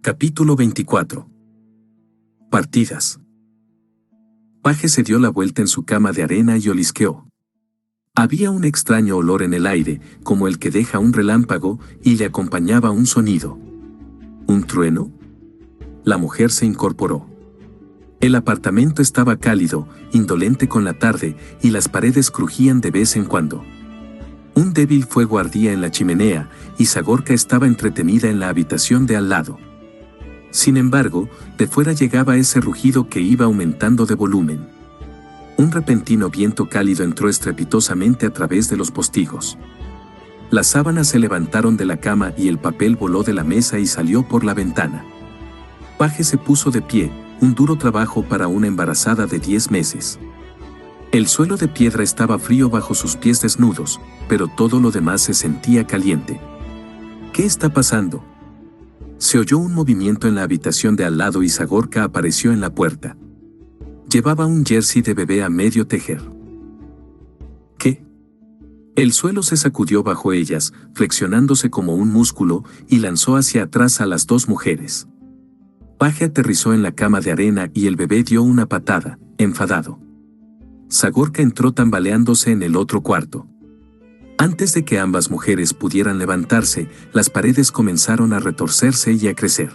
Capítulo 24. Partidas. Paje se dio la vuelta en su cama de arena y olisqueó. Había un extraño olor en el aire, como el que deja un relámpago, y le acompañaba un sonido. ¿Un trueno? La mujer se incorporó. El apartamento estaba cálido, indolente con la tarde, y las paredes crujían de vez en cuando. Un débil fuego ardía en la chimenea, y Zagorka estaba entretenida en la habitación de al lado. Sin embargo, de fuera llegaba ese rugido que iba aumentando de volumen. Un repentino viento cálido entró estrepitosamente a través de los postigos. Las sábanas se levantaron de la cama y el papel voló de la mesa y salió por la ventana. Paje se puso de pie, un duro trabajo para una embarazada de 10 meses. El suelo de piedra estaba frío bajo sus pies desnudos, pero todo lo demás se sentía caliente. ¿Qué está pasando? Se oyó un movimiento en la habitación de al lado y Zagorka apareció en la puerta. Llevaba un jersey de bebé a medio tejer. ¿Qué? El suelo se sacudió bajo ellas, flexionándose como un músculo, y lanzó hacia atrás a las dos mujeres. Paje aterrizó en la cama de arena y el bebé dio una patada, enfadado. Zagorka entró tambaleándose en el otro cuarto. Antes de que ambas mujeres pudieran levantarse, las paredes comenzaron a retorcerse y a crecer.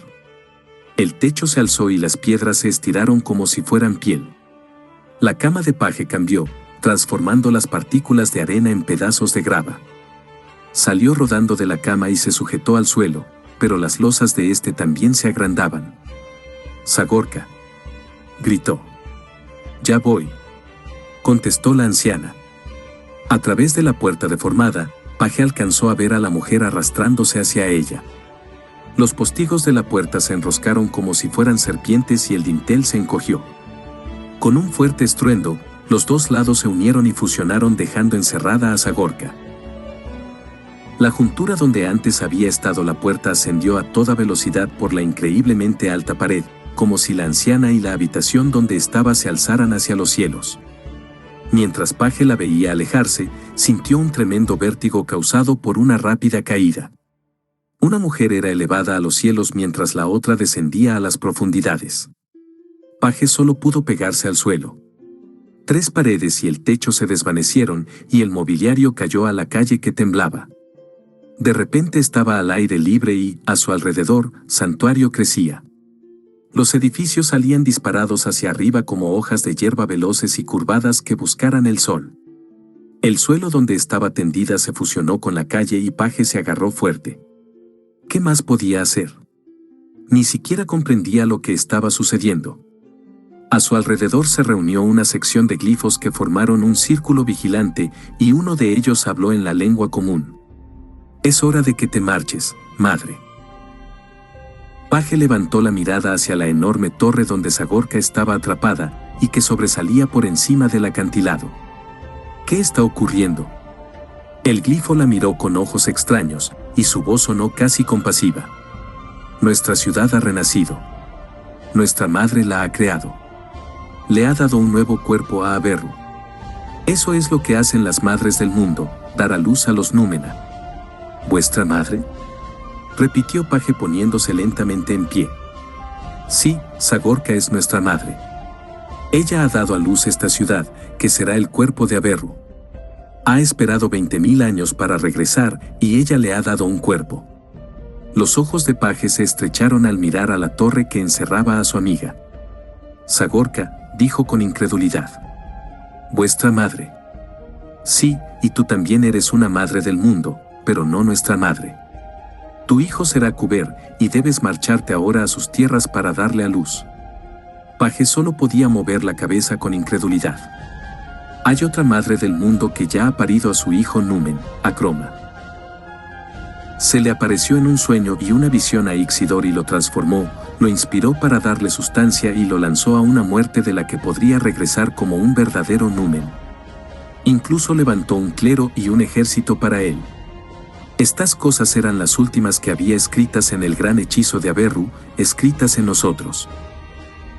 El techo se alzó y las piedras se estiraron como si fueran piel. La cama de Paje cambió, transformando las partículas de arena en pedazos de grava. Salió rodando de la cama y se sujetó al suelo, pero las losas de este también se agrandaban. «Zagorka», gritó. «Ya voy», contestó la anciana. A través de la puerta deformada, Paje alcanzó a ver a la mujer arrastrándose hacia ella. Los postigos de la puerta se enroscaron como si fueran serpientes y el dintel se encogió. Con un fuerte estruendo, los dos lados se unieron y fusionaron dejando encerrada a Zagorka. La juntura donde antes había estado la puerta ascendió a toda velocidad por la increíblemente alta pared, como si la anciana y la habitación donde estaba se alzaran hacia los cielos. Mientras Paje la veía alejarse, sintió un tremendo vértigo causado por una rápida caída. Una mujer era elevada a los cielos mientras la otra descendía a las profundidades. Paje solo pudo pegarse al suelo. 3 paredes y el techo se desvanecieron y el mobiliario cayó a la calle que temblaba. De repente estaba al aire libre y, a su alrededor, santuario crecía. Los edificios salían disparados hacia arriba como hojas de hierba veloces y curvadas que buscaran el sol. El suelo donde estaba tendida se fusionó con la calle y Paje se agarró fuerte. ¿Qué más podía hacer? Ni siquiera comprendía lo que estaba sucediendo. A su alrededor se reunió una sección de glifos que formaron un círculo vigilante y uno de ellos habló en la lengua común. «Es hora de que te marches, madre». Paje levantó la mirada hacia la enorme torre donde Zagorka estaba atrapada y que sobresalía por encima del acantilado. ¿Qué está ocurriendo? El glifo la miró con ojos extraños y su voz sonó casi compasiva. Nuestra ciudad ha renacido. Nuestra madre la ha creado. Le ha dado un nuevo cuerpo a Aberru. Eso es lo que hacen las madres del mundo, dar a luz a los Númena. ¿Vuestra madre?», repitió Paje poniéndose lentamente en pie. «Sí, Zagorka es nuestra madre. Ella ha dado a luz esta ciudad, que será el cuerpo de Aberru. Ha esperado 20.000 años para regresar y ella le ha dado un cuerpo». Los ojos de Paje se estrecharon al mirar a la torre que encerraba a su amiga. «Zagorka», dijo con incredulidad. «¿Vuestra madre?». «Sí, y tú también eres una madre del mundo, pero no nuestra madre. Tu hijo será Kuber, y debes marcharte ahora a sus tierras para darle a luz». Paje solo podía mover la cabeza con incredulidad. «Hay otra madre del mundo que ya ha parido a su hijo Numen, Akroma». Se le apareció en un sueño y una visión a Ixidor y lo transformó, lo inspiró para darle sustancia y lo lanzó a una muerte de la que podría regresar como un verdadero Numen. Incluso levantó un clero y un ejército para él. Estas cosas eran las últimas que había escritas en el gran hechizo de Aberru, escritas en nosotros.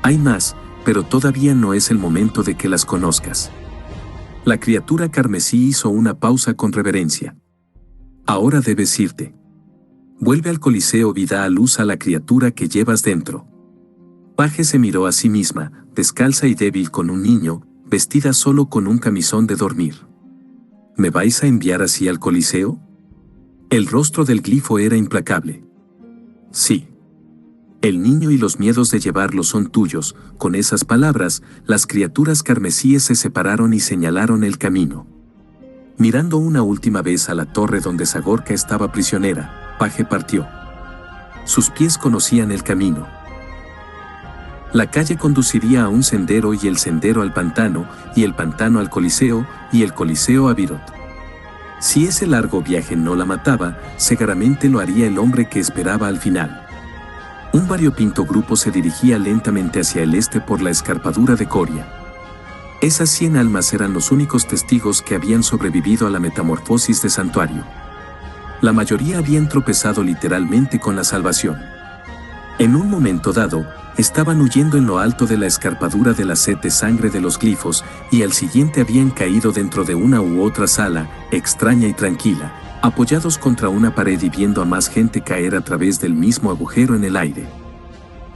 Hay más, pero todavía no es el momento de que las conozcas. La criatura carmesí hizo una pausa con reverencia. «Ahora debes irte. Vuelve al Coliseo y da a luz a la criatura que llevas dentro. Paje se miró a sí misma, descalza y débil con un niño, vestida solo con un camisón de dormir. ¿Me vais a enviar así al Coliseo? El rostro del glifo era implacable. Sí. El niño y los miedos de llevarlo son tuyos. Con esas palabras, las criaturas carmesíes se separaron y señalaron el camino. Mirando una última vez a la torre donde Zagorka estaba prisionera, Paje partió. Sus pies conocían el camino. La calle conduciría a un sendero y el sendero al pantano, y el pantano al Coliseo, y el Coliseo a Virot. Si ese largo viaje no la mataba, seguramente lo haría el hombre que esperaba al final. Un variopinto grupo se dirigía lentamente hacia el este por la escarpadura de Coria. Esas 100 almas eran los únicos testigos que habían sobrevivido a la metamorfosis de Santuario. La mayoría habían tropezado literalmente con la salvación. En un momento dado, estaban huyendo en lo alto de la escarpadura de la sed de sangre de los glifos, y al siguiente habían caído dentro de una u otra sala, extraña y tranquila, apoyados contra una pared y viendo a más gente caer a través del mismo agujero en el aire.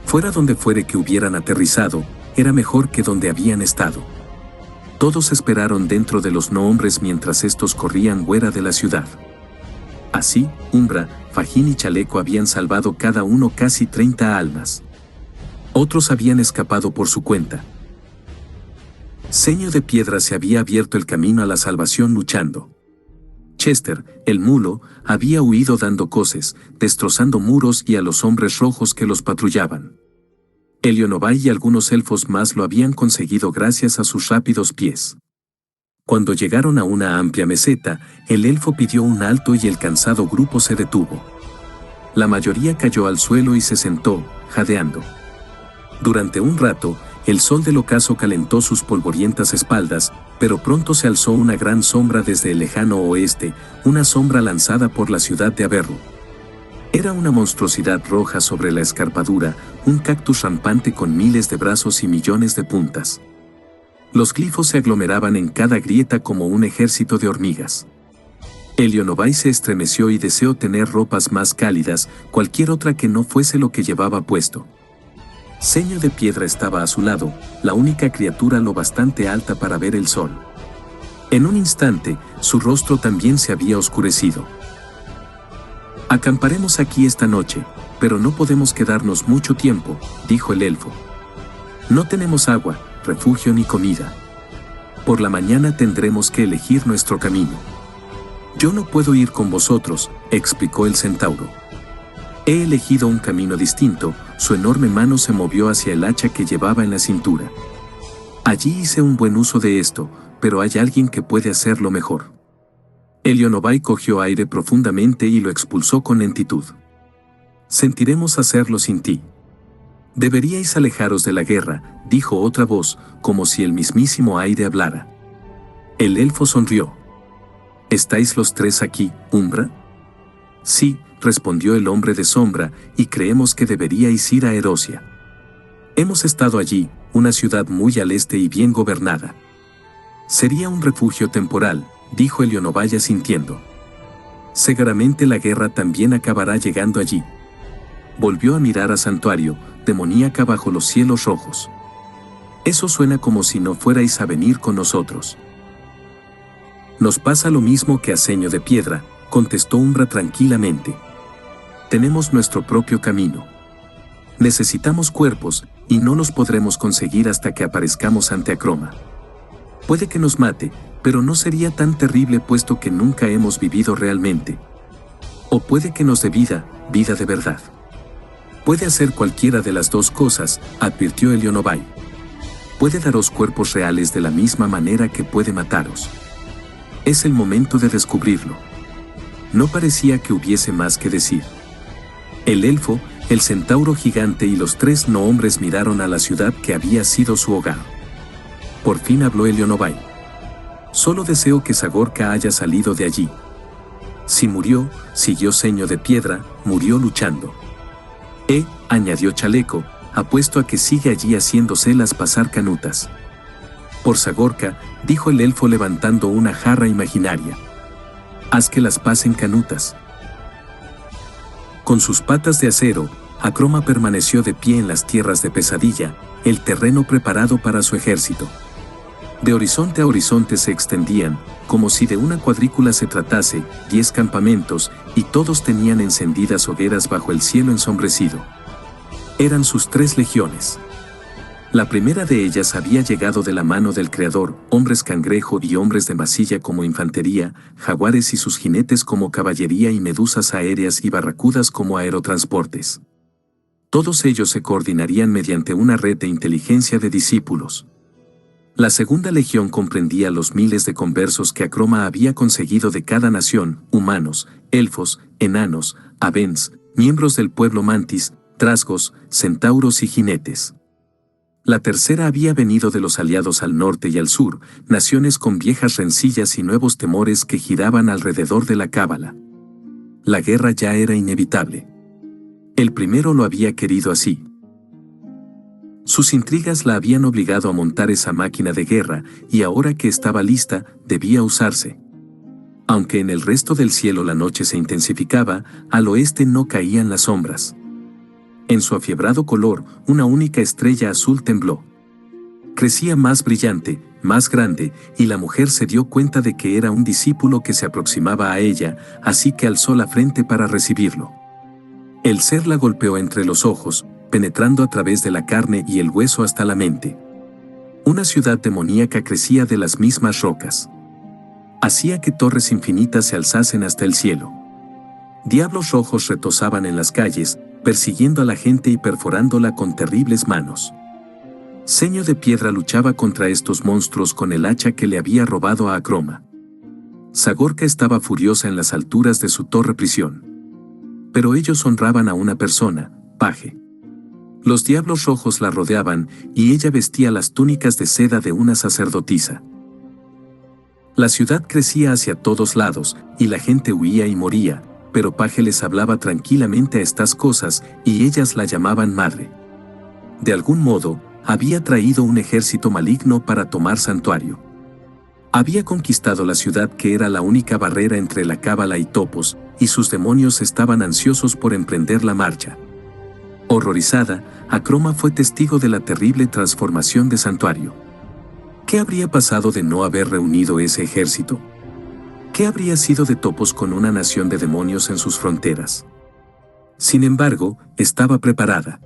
Fuera donde fuere que hubieran aterrizado, era mejor que donde habían estado. Todos esperaron dentro de los no hombres mientras estos corrían fuera de la ciudad. Así, Umbra, Fajín y Chaleco habían salvado cada uno casi 30 almas. Otros habían escapado por su cuenta. Ceño de Piedra se había abierto el camino a la salvación luchando. Chester, el mulo, había huido dando coces, destrozando muros y a los hombres rojos que los patrullaban. Elionobai y algunos elfos más lo habían conseguido gracias a sus rápidos pies. Cuando llegaron a una amplia meseta, el elfo pidió un alto y el cansado grupo se detuvo. La mayoría cayó al suelo y se sentó, jadeando. Durante un rato, el sol del ocaso calentó sus polvorientas espaldas, pero pronto se alzó una gran sombra desde el lejano oeste, una sombra lanzada por la ciudad de Aberru. Era una monstruosidad roja sobre la escarpadura, un cactus rampante con miles de brazos y millones de puntas. Los glifos se aglomeraban en cada grieta como un ejército de hormigas. Elionobai se estremeció y deseó tener ropas más cálidas, cualquier otra que no fuese lo que llevaba puesto. Ceño de Piedra estaba a su lado, la única criatura lo bastante alta para ver el sol. En un instante, su rostro también se había oscurecido. «Acamparemos aquí esta noche, pero no podemos quedarnos mucho tiempo», dijo el elfo. «No tenemos agua, refugio ni comida. Por la mañana tendremos que elegir nuestro camino». «Yo no puedo ir con vosotros», explicó el centauro. «He elegido un camino distinto». Su enorme mano se movió hacia el hacha que llevaba en la cintura. «Allí hice un buen uso de esto, pero hay alguien que puede hacerlo mejor». Elionobai cogió aire profundamente y lo expulsó con lentitud. «Sentiremos hacerlo sin ti. Deberíais alejaros de la guerra», dijo otra voz, como si el mismísimo aire hablara. El elfo sonrió. «¿Estáis los tres aquí, Umbra?» «Sí», respondió el hombre de sombra, «y creemos que deberíais ir a Erosia. Hemos estado allí, una ciudad muy al este y bien gobernada». «Sería un refugio temporal», dijo Elionobai asintiendo. «Seguramente la guerra también acabará llegando allí». Volvió a mirar a Santuario, demoníaca bajo los cielos rojos. «Eso suena como si no fuerais a venir con nosotros». «Nos pasa lo mismo que a Ceño de Piedra», contestó Umbra tranquilamente. «Tenemos nuestro propio camino. Necesitamos cuerpos, y no los podremos conseguir hasta que aparezcamos ante Acroma. Puede que nos mate, pero no sería tan terrible puesto que nunca hemos vivido realmente. O puede que nos dé vida, vida de verdad. Puede hacer cualquiera de las dos cosas», advirtió Elionobai. «Puede daros cuerpos reales de la misma manera que puede mataros. Es el momento de descubrirlo». No parecía que hubiese más que decir. El elfo, el centauro gigante y los tres no hombres miraron a la ciudad que había sido su hogar. Por fin habló Elionobai. «Solo deseo que Zagorka haya salido de allí. Si murió», siguió Ceño de Piedra, «murió luchando». Añadió Chaleco, «apuesto a que sigue allí haciéndoselas pasar canutas». «Por Zagorka», dijo el elfo levantando una jarra imaginaria. «Haz que las pasen canutas». Con sus patas de acero, Acroma permaneció de pie en las tierras de Pesadilla, el terreno preparado para su ejército. De horizonte a horizonte se extendían, como si de una cuadrícula se tratase, 10 campamentos, y todos tenían encendidas hogueras bajo el cielo ensombrecido. Eran sus 3 legiones. La primera de ellas había llegado de la mano del Creador, hombres cangrejo y hombres de masilla como infantería, jaguares y sus jinetes como caballería y medusas aéreas y barracudas como aerotransportes. Todos ellos se coordinarían mediante una red de inteligencia de discípulos. La segunda legión comprendía los miles de conversos que Acroma había conseguido de cada nación, humanos, elfos, enanos, avens, miembros del pueblo mantis, trasgos, centauros y jinetes. La tercera había venido de los aliados al norte y al sur, naciones con viejas rencillas y nuevos temores que giraban alrededor de la cábala. La guerra ya era inevitable. El primero lo había querido así. Sus intrigas la habían obligado a montar esa máquina de guerra, y ahora que estaba lista, debía usarse. Aunque en el resto del cielo la noche se intensificaba, al oeste no caían las sombras. En su afiebrado color, una única estrella azul tembló. Crecía más brillante, más grande, y la mujer se dio cuenta de que era un discípulo que se aproximaba a ella, así que alzó la frente para recibirlo. El ser la golpeó entre los ojos, penetrando a través de la carne y el hueso hasta la mente. Una ciudad demoníaca crecía de las mismas rocas. Hacía que torres infinitas se alzasen hasta el cielo. Diablos rojos retozaban en las calles, persiguiendo a la gente y perforándola con terribles manos. Ceño de Piedra luchaba contra estos monstruos con el hacha que le había robado a Acroma. Sagorka estaba furiosa en las alturas de su torre prisión. Pero ellos honraban a una persona, Paje. Los diablos rojos la rodeaban, y ella vestía las túnicas de seda de una sacerdotisa. La ciudad crecía hacia todos lados, y la gente huía y moría, pero Paje les hablaba tranquilamente a estas cosas, y ellas la llamaban madre. De algún modo, había traído un ejército maligno para tomar santuario. Había conquistado la ciudad que era la única barrera entre la cábala y Topos, y sus demonios estaban ansiosos por emprender la marcha. Horrorizada, Acroma fue testigo de la terrible transformación de santuario. ¿Qué habría pasado de no haber reunido ese ejército? ¿Qué habría sido de Topos con una nación de demonios en sus fronteras? Sin embargo, estaba preparada.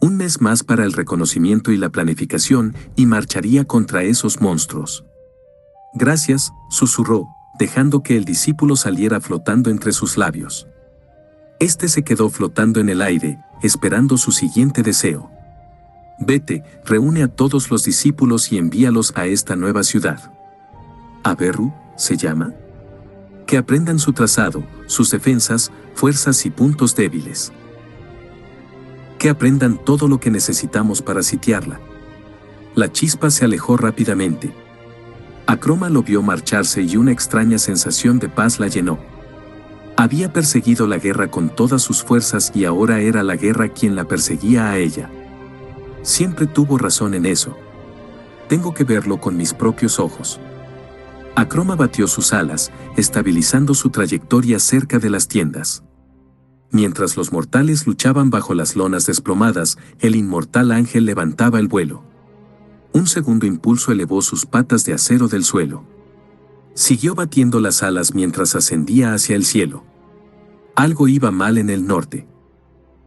Un mes más para el reconocimiento y la planificación, y marcharía contra esos monstruos. Gracias, susurró, dejando que el discípulo saliera flotando entre sus labios. Este se quedó flotando en el aire, esperando su siguiente deseo. Vete, reúne a todos los discípulos y envíalos a esta nueva ciudad. ¿Aberru se llama? Que aprendan su trazado, sus defensas, fuerzas y puntos débiles. Que aprendan todo lo que necesitamos para sitiarla. La chispa se alejó rápidamente. Acroma lo vio marcharse y una extraña sensación de paz la llenó. Había perseguido la guerra con todas sus fuerzas y ahora era la guerra quien la perseguía a ella. Siempre tuvo razón en eso. Tengo que verlo con mis propios ojos. Acroma batió sus alas, estabilizando su trayectoria cerca de las tiendas. Mientras los mortales luchaban bajo las lonas desplomadas, el inmortal ángel levantaba el vuelo. Un segundo impulso elevó sus patas de acero del suelo. Siguió batiendo las alas mientras ascendía hacia el cielo. Algo iba mal en el norte.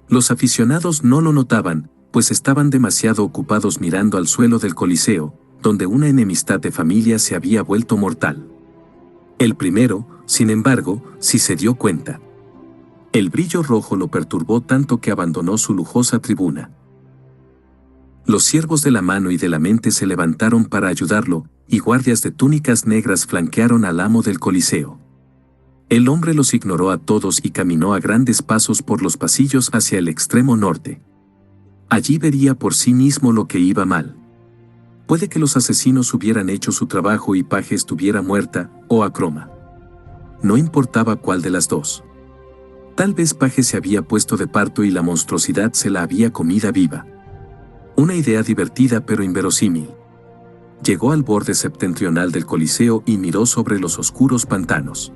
Los aficionados no lo notaban, pues estaban demasiado ocupados mirando al suelo del Coliseo, donde una enemistad de familia se había vuelto mortal. El primero, sin embargo, sí se dio cuenta. El brillo rojo lo perturbó tanto que abandonó su lujosa tribuna. Los siervos de la mano y de la mente se levantaron para ayudarlo, y guardias de túnicas negras flanquearon al amo del Coliseo. El hombre los ignoró a todos y caminó a grandes pasos por los pasillos hacia el extremo norte. Allí vería por sí mismo lo que iba mal. Puede que los asesinos hubieran hecho su trabajo y Paje estuviera muerta, o Acroma. No importaba cuál de las dos. Tal vez Paje se había puesto de parto y la monstruosidad se la había comida viva. Una idea divertida pero inverosímil. Llegó al borde septentrional del Coliseo y miró sobre los oscuros pantanos.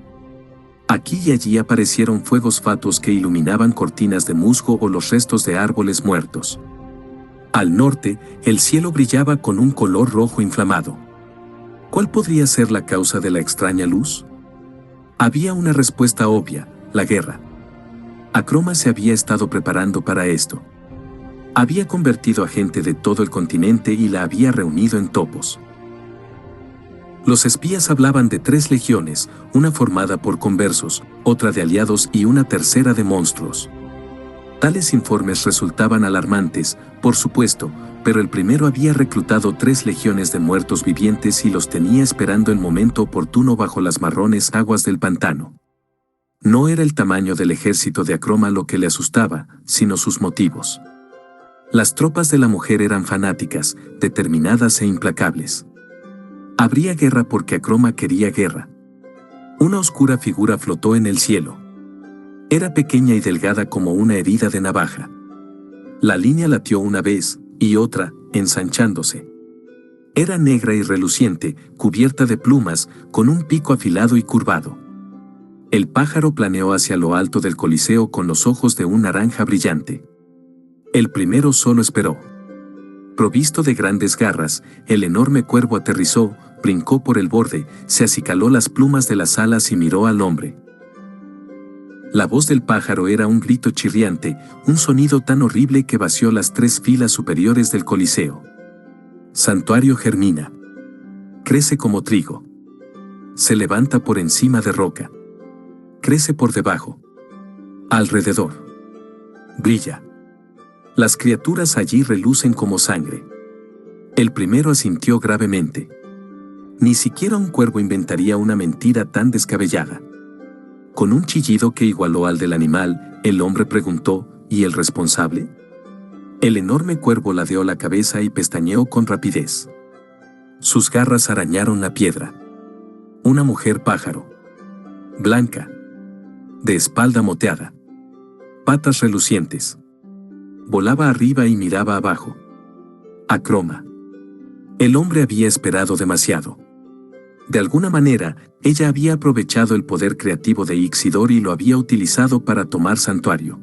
Aquí y allí aparecieron fuegos fatuos que iluminaban cortinas de musgo o los restos de árboles muertos. Al norte, el cielo brillaba con un color rojo inflamado. ¿Cuál podría ser la causa de la extraña luz? Había una respuesta obvia: la guerra. Acroma se había estado preparando para esto. Había convertido a gente de todo el continente y la había reunido en topos. Los espías hablaban de 3 legiones, una formada por conversos, otra de aliados y una tercera de monstruos. Tales informes resultaban alarmantes, por supuesto, pero el primero había reclutado 3 legiones de muertos vivientes y los tenía esperando el momento oportuno bajo las marrones aguas del pantano. No era el tamaño del ejército de Acroma lo que le asustaba, sino sus motivos. Las tropas de la mujer eran fanáticas, determinadas e implacables. Habría guerra porque Acroma quería guerra. Una oscura figura flotó en el cielo. Era pequeña y delgada como una herida de navaja. La línea latió una vez, y otra, ensanchándose. Era negra y reluciente, cubierta de plumas, con un pico afilado y curvado. El pájaro planeó hacia lo alto del Coliseo con los ojos de un naranja brillante. El primero solo esperó. Provisto de grandes garras, el enorme cuervo aterrizó, brincó por el borde, se acicaló las plumas de las alas y miró al hombre. La voz del pájaro era un grito chirriante, un sonido tan horrible que vació las 3 filas superiores del Coliseo. Santuario germina. Crece como trigo. Se levanta por encima de roca. Crece por debajo. Alrededor. Brilla. Las criaturas allí relucen como sangre. El primero asintió gravemente. Ni siquiera un cuervo inventaría una mentira tan descabellada. Con un chillido que igualó al del animal, el hombre preguntó: ¿y el responsable? El enorme cuervo ladeó la cabeza y pestañeó con rapidez. Sus garras arañaron la piedra. Una mujer pájaro. Blanca. De espalda moteada. Patas relucientes. Volaba arriba y miraba abajo. Acroma. El hombre había esperado demasiado. De alguna manera, ella había aprovechado el poder creativo de Ixidor y lo había utilizado para tomar Santuario.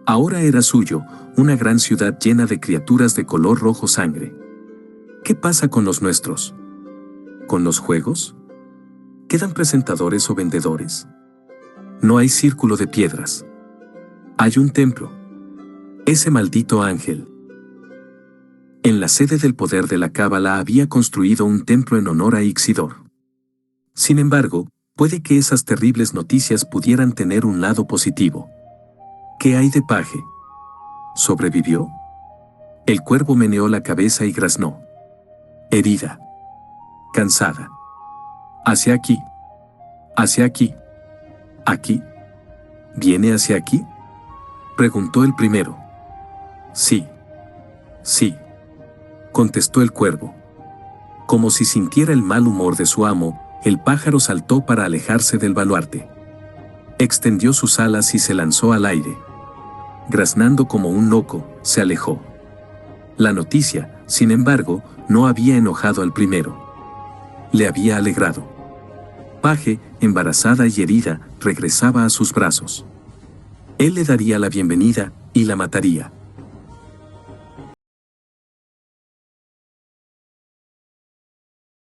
Ahora era suyo, una gran ciudad llena de criaturas de color rojo sangre. ¿Qué pasa con los nuestros? ¿Con los juegos? ¿Quedan presentadores o vendedores? No hay círculo de piedras. Hay un templo. Ese maldito ángel. En la sede del poder de la Cábala había construido un templo en honor a Ixidor. Sin embargo, puede que esas terribles noticias pudieran tener un lado positivo. ¿Qué hay de Paje? ¿Sobrevivió? El cuervo meneó la cabeza y graznó. Herida. Cansada. Hacia aquí. Hacia aquí. ¿Aquí? ¿Viene hacia aquí?, preguntó el primero. Sí. Sí, contestó el cuervo. Como si sintiera el mal humor de su amo, el pájaro saltó para alejarse del baluarte. Extendió sus alas y se lanzó al aire. Graznando como un loco, se alejó. La noticia, sin embargo, no había enojado al primero. Le había alegrado. Paje, embarazada y herida, regresaba a sus brazos. Él le daría la bienvenida y la mataría.